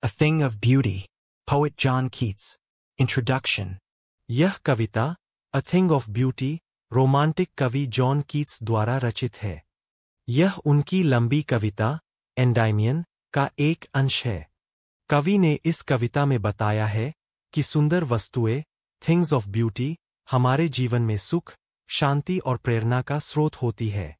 A Thing of Beauty, Poet John Keats. Introduction. यह कविता a thing of beauty romantic कवि John Keats द्वारा रचित है। यह उनकी लंबी कविता एंडाइमियन का एक अंश है। कवि ने इस कविता में बताया है कि सुंदर वस्तुएं थिंग्स ऑफ ब्यूटी हमारे जीवन में सुख, शांति और प्रेरणा का स्रोत होती है।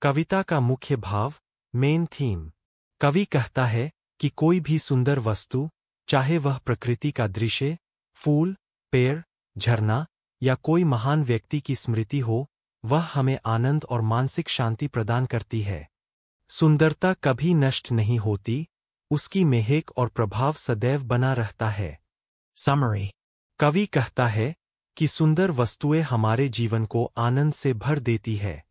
कविता का मुख्य भाव मेन थीम। कवि कहता है कि कोई भी सुंदर वस्तु, चाहे वह प्रकृति का दृश्य, फूल, पेड़, झरना या कोई महान व्यक्ति की स्मृति हो, वह हमें आनंद और मानसिक शांति प्रदान करती है। सुंदरता कभी नष्ट नहीं होती, उसकी महक और प्रभाव सदैव बना रहता है। Summary. कवि कहता है कि सुंदर वस्तुएं हमारे जीवन को आनंद से भर देती है।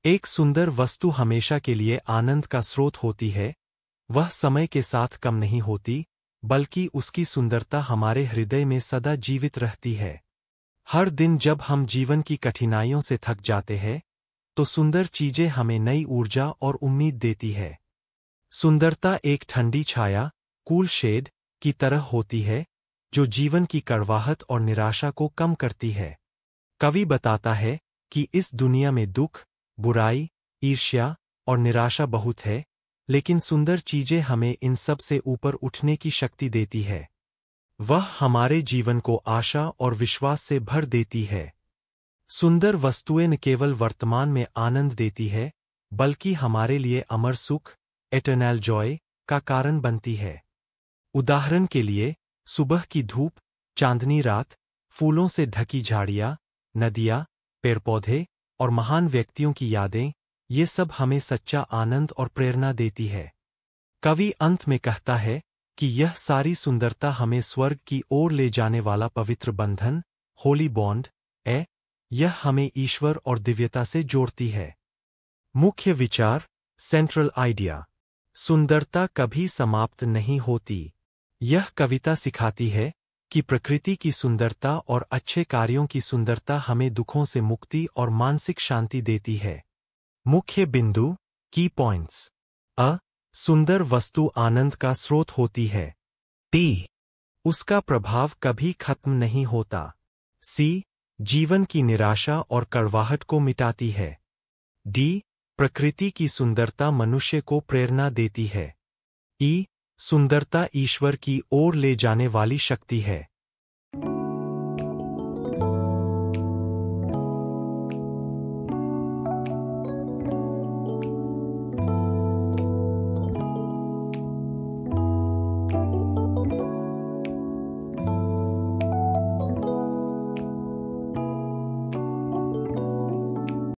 एक सुंदर वस्तु हमेशा के लिए आनंद का स्रोत होती है। वह समय के साथ कम नहीं होती, बल्कि उसकी सुंदरता हमारे हृदय में सदा जीवित रहती है। हर दिन जब हम जीवन की कठिनाइयों से थक जाते हैं, तो सुंदर चीजें हमें नई ऊर्जा और उम्मीद देती है। सुंदरता एक ठंडी छाया, कूल शेड की तरह होती है, जो जीवन की कड़वाहट और निराशा को कम करती है। कवि बताता है कि इस दुनिया में दुख, बुराई, ईर्ष्या और निराशा बहुत है, लेकिन सुंदर चीजें हमें इन सब से ऊपर उठने की शक्ति देती है। वह हमारे जीवन को आशा और विश्वास से भर देती है। सुंदर वस्तुएं न केवल वर्तमान में आनंद देती है, बल्कि हमारे लिए अमर सुख, एटर्नल जॉय का कारण बनती है। उदाहरण के लिए, सुबह की धूप, चांदनी रात, फूलों से ढकी झाड़ियां, नदियां, पेड़-पौधे और महान व्यक्तियों की यादें, ये सब हमें सच्चा आनंद और प्रेरणा देती है। कवि अंत में कहता है कि यह सारी सुंदरता हमें स्वर्ग की ओर ले जाने वाला पवित्र बंधन, होली बॉन्ड है। यह हमें ईश्वर और दिव्यता से जोड़ती है। मुख्य विचार, सेंट्रल आइडिया। सुंदरता कभी समाप्त नहीं होती। यह कविता सिखाती है कि प्रकृति की सुंदरता और अच्छे कार्यों की सुंदरता हमें दुखों से मुक्ति और मानसिक शांति देती है। मुख्य बिंदु, की पॉइंट्स। अ. सुंदर वस्तु आनंद का स्रोत होती है। B. उसका प्रभाव कभी खत्म नहीं होता। सी. जीवन की निराशा और कड़वाहट को मिटाती है। डी. प्रकृति की सुंदरता मनुष्य को प्रेरणा देती है। ई. सुंदरता ईश्वर की ओर ले जाने वाली शक्ति है।